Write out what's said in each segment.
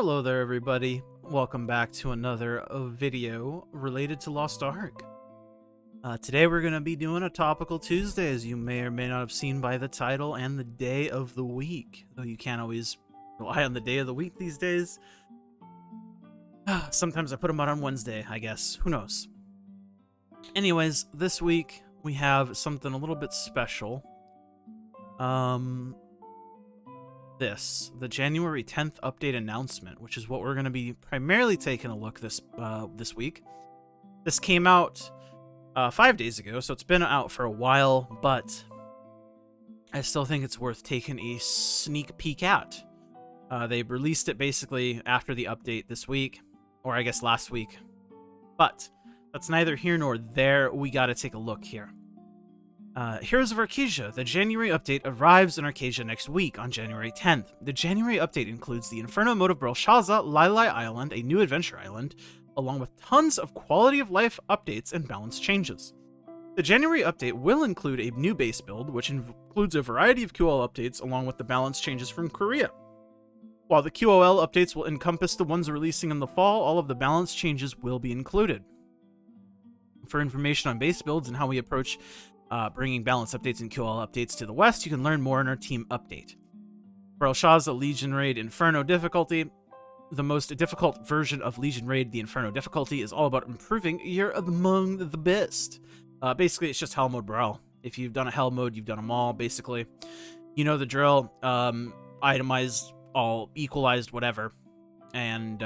Hello there, everybody. Welcome back to another video related to Lost Ark. Today we're going to be doing a Topical Tuesday, as you may or may not have seen by the title and the day of the week. Though you can't always rely on the day of the week these days. Sometimes I put them out on Wednesday, I guess. Who knows? Anyways, this week we have something a little bit special. The January 10th update announcement, which is what we're going to be primarily taking a look this week. This came out 5 days ago, so it's been out for a while, but I still think it's worth taking a sneak peek at. They released it basically after the update this week, or I guess last week, but that's neither here nor there. We got to take a look here. Heroes of Arcasia. The January update arrives in Arcasia next week on January 10th. The January update includes the Inferno mode of Belshazzar, Lilai Island, a new adventure island, along with tons of quality of life updates and balance changes. The January update will include a new base build, which includes a variety of QoL updates along with the balance changes from Korea. While the QoL updates will encompass the ones releasing in the fall, all of the balance changes will be included. For information on base builds and how we approach bringing balance updates and QoL updates to the West, you can learn more in our team update. Belshazzar Legion Raid Inferno difficulty. The most difficult version of Legion Raid, the Inferno difficulty, is all about improving you're among the best. Basically, it's just Hell mode Brawl. If you've done a Hell mode, you've done them all, basically. You know the drill. Itemized, all equalized, whatever. And,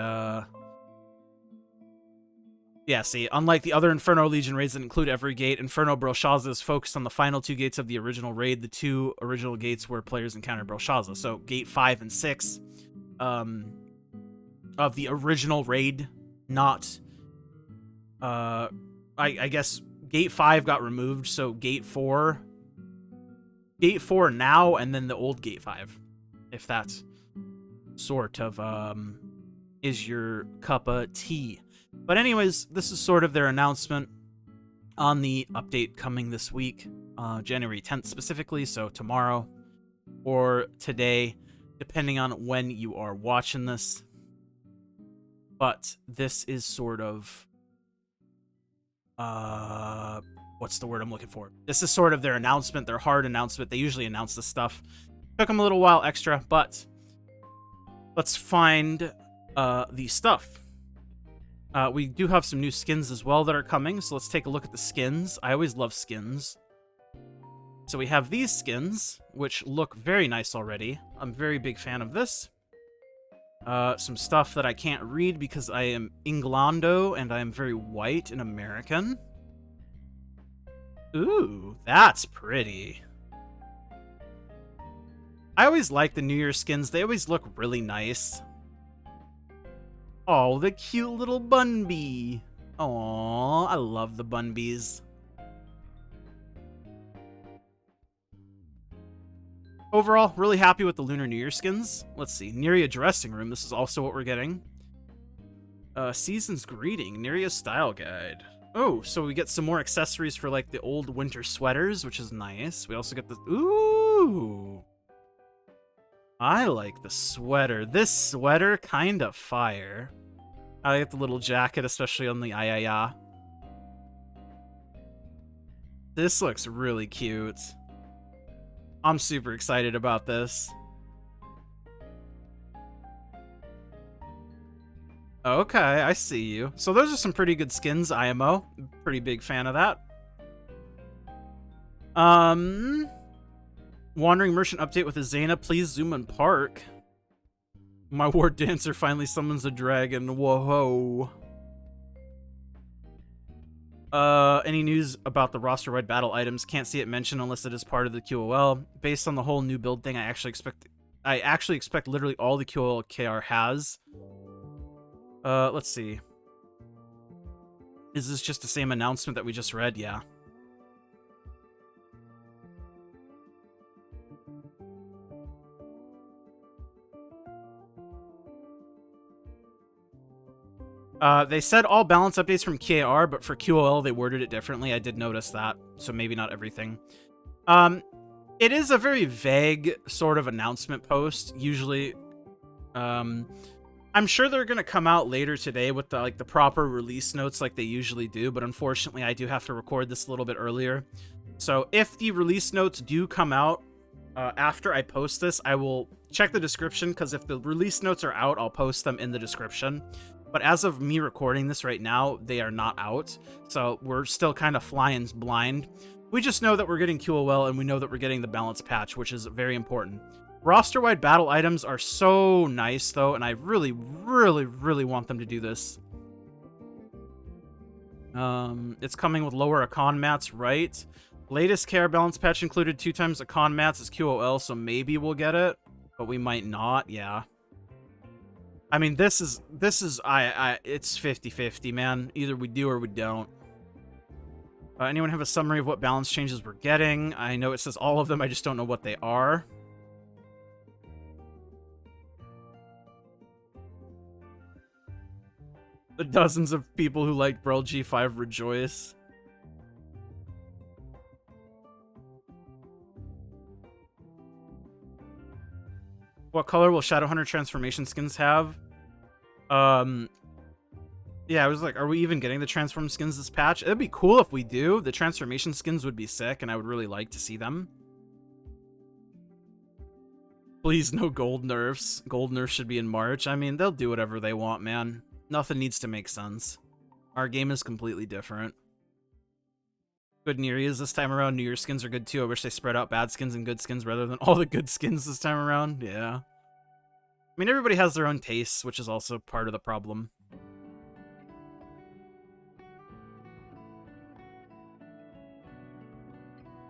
yeah, see, unlike the other Inferno Legion raids that include every gate, Inferno Belshazzar is focused on the final two gates of the original raid, the two original gates where players encounter Belshazzar. So, Gate 5 and 6 of the original raid, not... I guess Gate 5 got removed, so Gate 4... Gate 4 now, and then the old Gate 5. If that's sort of, is your cup of tea. But anyways, this is sort of their announcement on the update coming this week, January 10th specifically, so tomorrow or today, depending on when you are watching this. But this is sort of, what's the word I'm looking for? This is sort of their announcement, their hard announcement. They usually announce this stuff. Took them a little while extra, but let's find the stuff. We do have some new skins as well that are coming, so let's take a look at the skins. I always love skins. So we have these skins, which look very nice already. I'm a very big fan of this. Some stuff that I can't read because I am Inglando and I am very white and American. Ooh, that's pretty. I always like the New Year skins. They always look really nice. Oh, the cute little bun bee. Aww, I love the bun bees. Overall, really happy with the Lunar New Year skins. Let's see, Neria Dressing Room. This is also what we're getting. Season's Greeting, Neria Style Guide. Oh, so we get some more accessories for like the old winter sweaters, which is nice. We also get the... Ooh! I like the sweater. This sweater, kind of fire. I like the little jacket, especially on the Ayaya. This looks really cute. I'm super excited about this. Okay, I see you. So those are some pretty good skins, IMO. Pretty big fan of that. Wandering Merchant update with a Zayna. Please zoom and park. My ward dancer finally summons a dragon. Whoa. Any news about the roster-wide battle items? Can't see it mentioned unless it is part of the QoL. Based on the whole new build thing, I actually expect literally all the QoL KR has. Let's see. Is this just the same announcement that we just read? Yeah. They said all balance updates from KR, but for QoL they worded it differently. I did notice that, so maybe not everything. It is a very vague sort of announcement post. Usually, I'm sure they're gonna come out later today with the the proper release notes like they usually do, but unfortunately I do have to record this a little bit earlier. So if the release notes do come out after I post this, I will check the description, because if the release notes are out, I'll post them in the description. But as of me recording this right now, they are not out, so we're still kind of flying blind. We just know that we're getting QoL, and we know that we're getting the balance patch, which is very important. Roster-wide battle items are so nice, though, and I really, really, really want them to do this. It's coming with lower econ mats, right? Latest KR balance patch included 2 times econ mats as QoL, so maybe we'll get it, but we might not, yeah. I mean, this is, it's 50-50, man. Either we do or we don't. Anyone have a summary of what balance changes we're getting? I know it says all of them, I just don't know what they are. The dozens of people who like Brawl G5 rejoice. What color will Shadowhunter transformation skins have? Yeah, I was like, are we even getting the transform skins this patch? It'd be cool if we do. The transformation skins would be sick, and I would really like to see them. Please, no gold nerfs. Gold nerfs should be in March. I mean, they'll do whatever they want, man. Nothing needs to make sense. Our game is completely different. Good nerias this time around. New Year skins are good too. I wish they spread out bad skins and good skins rather than all the good skins this time around. Yeah. I mean, everybody has their own tastes, which is also part of the problem.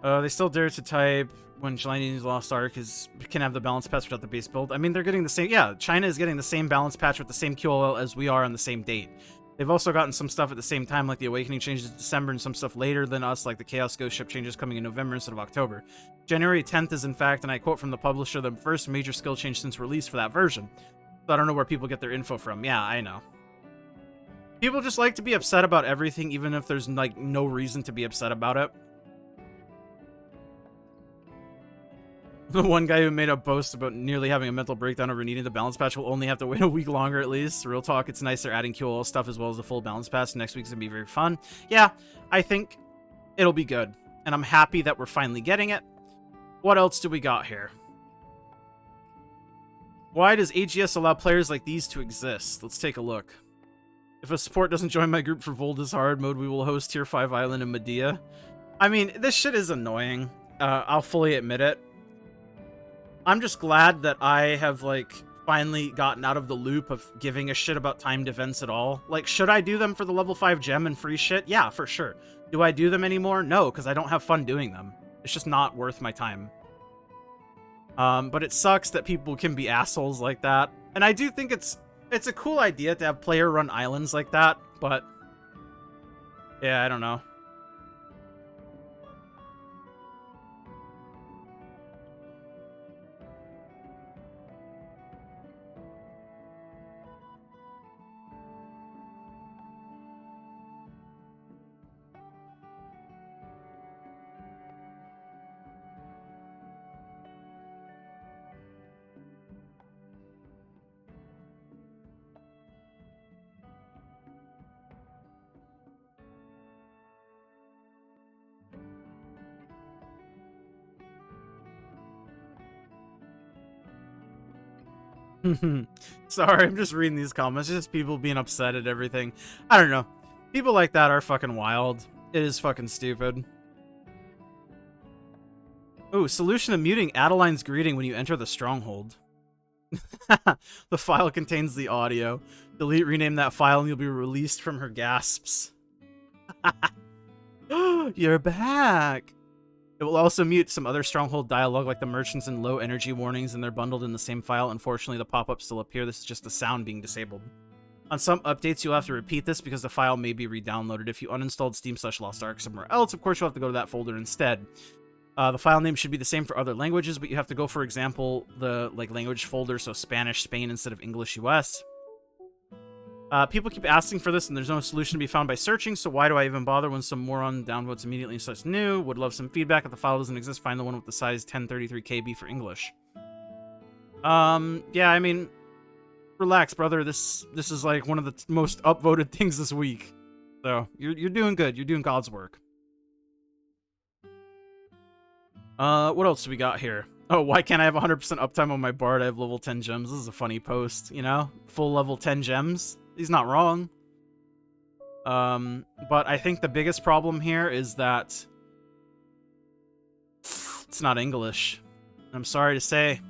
They still dare to type when Chinese Lost Ark can have the balance patch without the base build. I mean, they're getting the same... Yeah, China is getting the same balance patch with the same QoL as we are on the same date. They've also gotten some stuff at the same time, like the Awakening changes in December, and some stuff later than us, like the Chaos Ghost ship changes coming in November instead of October. January 10th is, in fact, and I quote from the publisher, the first major skill change since release for that version. So I don't know where people get their info from. Yeah, I know. People just like to be upset about everything, even if there's, like, no reason to be upset about it. The one guy who made a boast about nearly having a mental breakdown over needing the balance patch will only have to wait a week longer at least. Real talk, it's nice they're adding QoL stuff as well as the full balance patch. Next week's gonna be very fun. Yeah, I think it'll be good. And I'm happy that we're finally getting it. What else do we got here? Why does AGS allow players like these to exist? Let's take a look. If a support doesn't join my group for Volda's hard mode, we will host Tier 5 Island in Medea. I mean, this shit is annoying. I'll fully admit it. I'm just glad that I have, like, finally gotten out of the loop of giving a shit about timed events at all. Like, should I do them for the level 5 gem and free shit? Yeah, for sure. Do I do them anymore? No, because I don't have fun doing them. It's just not worth my time. But it sucks that people can be assholes like that. And I do think it's a cool idea to have player-run islands like that, but... yeah, I don't know. Sorry, I'm just reading these comments. Just people being upset at everything. I don't know. People like that are fucking wild. It is fucking stupid. Ooh, solution to muting Adeline's greeting when you enter the stronghold. The file contains the audio. Delete, rename that file, and you'll be released from her gasps. You're back! It will also mute some other stronghold dialogue like the merchants and low energy warnings, and they're bundled in the same file. Unfortunately, the pop-ups still appear. This is just the sound being disabled. On some updates, you'll have to repeat this because the file may be re-downloaded. If you uninstalled Steam/Lost Ark somewhere else, of course, you'll have to go to that folder instead. The file name should be the same for other languages, but you have to go, for example, the language folder, so Spanish, Spain, instead of English, US. People keep asking for this, and there's no solution to be found by searching, so why do I even bother when some moron downvotes immediately and starts new? Would love some feedback. If the file doesn't exist, find the one with the size 1033 KB for English. Yeah, I mean, Relax, brother. This is like one of the most upvoted things this week. So you're doing good. You're doing God's work. What else do we got here? Oh, why can't I have 100% uptime on my bard? I have level 10 gems. This is a funny post, you know? Full level 10 gems. He's not wrong. But I think the biggest problem here is that it's not English. I'm sorry to say.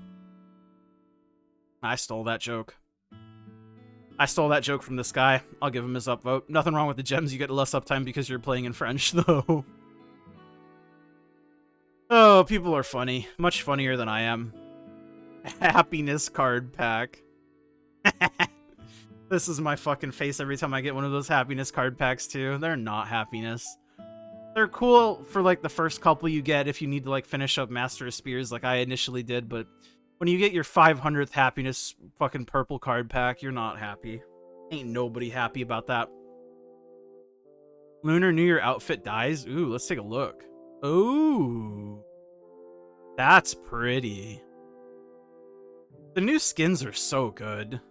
I stole that joke. I stole that joke from this guy. I'll give him his upvote. Nothing wrong with the gems. You get less uptime because you're playing in French, though. Oh, people are funny. Much funnier than I am. Happiness card pack. This is my fucking face every time I get one of those happiness card packs, too. They're not happiness. They're cool for, like, the first couple you get if you need to, like, finish up Master of Spears like I initially did, but when you get your 500th happiness fucking purple card pack, you're not happy. Ain't nobody happy about that. Lunar New Year outfit dies? Ooh, let's take a look. Ooh. That's pretty. The new skins are so good.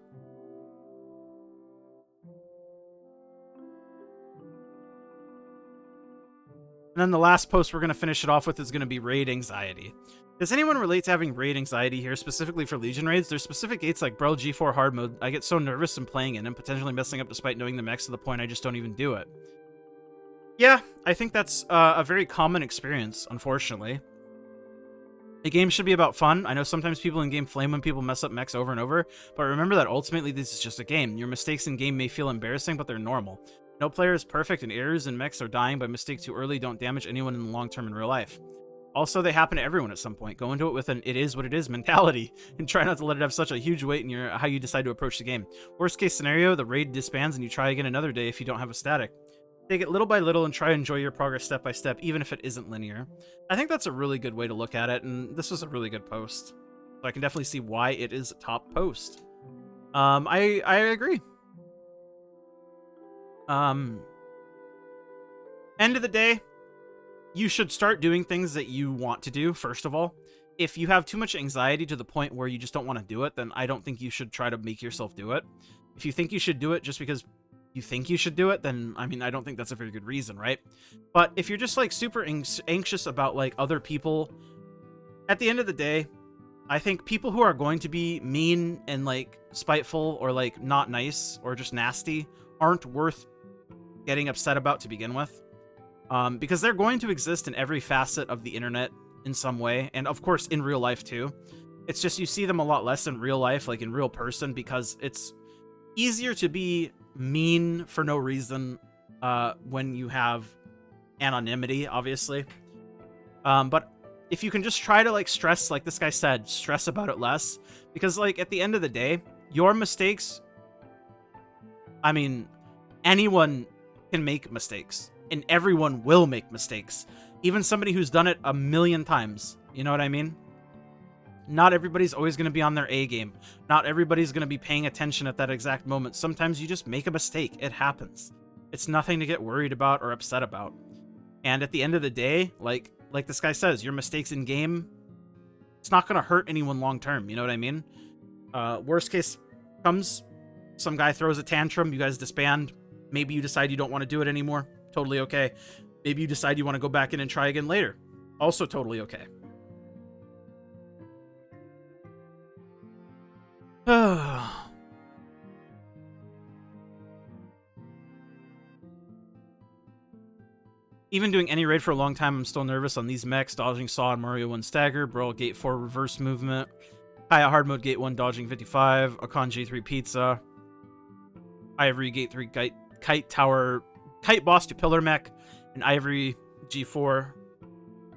And then the last post we're going to finish it off with is going to be raid anxiety. Does anyone relate to having raid anxiety here, specifically for Legion raids? There's specific gates like Brawl G4 hard mode. I get so nervous in playing it and potentially messing up despite knowing the mechs to the point I just don't even do it. Yeah, I think that's a very common experience, unfortunately. A game should be about fun. I know sometimes people in game flame when people mess up mechs over and over, but remember that ultimately this is just a game. Your mistakes in game may feel embarrassing, but they're normal. No player is perfect, and errors in mechs or dying by mistake too early don't damage anyone in the long term in real life. Also, they happen to everyone at some point. Go into it with an it is what it is mentality, and try not to let it have such a huge weight in your how you decide to approach the game. Worst case scenario, the raid disbands and you try again another day if you don't have a static. Take it little by little and try to enjoy your progress step by step, even if it isn't linear. I think that's a really good way to look at it, and this was a really good post. So I can definitely see why it is a top post. I agree. End of the day, you should start doing things that you want to do, first of all. If you have too much anxiety to the point where you just don't want to do it, then I don't think you should try to make yourself do it. If you think you should do it just because you think you should do it, then, I mean, I don't think that's a very good reason, right? But if you're just, like, super anxious about, like, other people, at the end of the day, I think people who are going to be mean and, like, spiteful or, like, not nice or just nasty aren't worth getting upset about to begin with. Because they're going to exist in every facet of the internet in some way, and of course in real life too. It's just you see them a lot less in real life, like in real person, because it's easier to be mean for no reason when you have anonymity, obviously. But if you can just try to, like, stress, like this guy said, stress about it less, because, like, at the end of the day, your mistakes, I mean, anyone can make mistakes. And everyone will make mistakes. Even somebody who's done it a million times. You know what I mean? Not everybody's always going to be on their A game. Not everybody's going to be paying attention at that exact moment. Sometimes you just make a mistake. It happens. It's nothing to get worried about or upset about. And at the end of the day, like this guy says, your mistakes in game, it's not going to hurt anyone long term. You know what I mean? Worst case comes, some guy throws a tantrum, you guys disband. Maybe you decide you don't want to do it anymore. Totally okay. Maybe you decide you want to go back in and try again later. Also totally okay. Even doing any raid for a long time, I'm still nervous on these mechs. Dodging Saw and Mario 1 stagger. Brawl Gate 4 reverse movement. Kaya hard mode Gate 1 dodging 55. Akon G3 pizza. Ivory Gate 3 kite tower. Kite boss to pillar mech. And Ivory G4.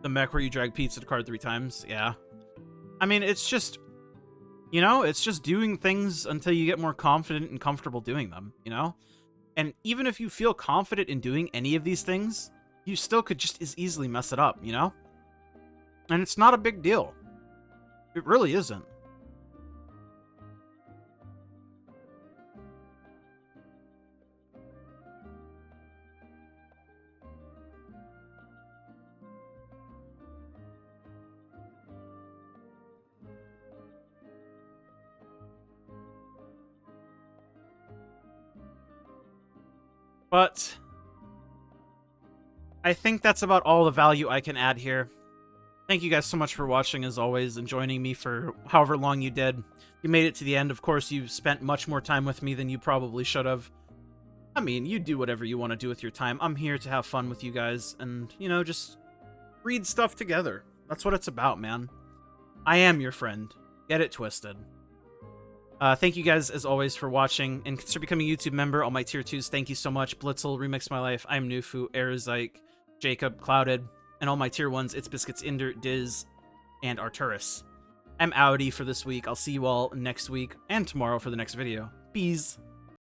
The mech where you drag pizza to card 3 times. Yeah. I mean, it's just, you know, it's just doing things until you get more confident and comfortable doing them, you know? And even if you feel confident in doing any of these things, you still could just as easily mess it up, you know? And it's not a big deal. It really isn't. But I think that's about all the value I can add here. Thank you guys so much for watching, as always, and joining me for however long you did. You made it to the end. Of course, you spent much more time with me than you probably should have. I mean, you do whatever you want to do with your time. I'm here to have fun with you guys and, you know, just read stuff together. That's what it's about, man. I am your friend. Get it twisted. Thank you guys, as always, for watching, and consider becoming a YouTube member. All my tier 2s, thank you so much. Blitzel, Remix My Life, I'm Nufu, Airzyke, Jacob, Clouded, and all my tier 1s, It's Biscuits, Inder, Diz, and Arturus. I'm outie for this week. I'll see you all next week and tomorrow for the next video. Peace.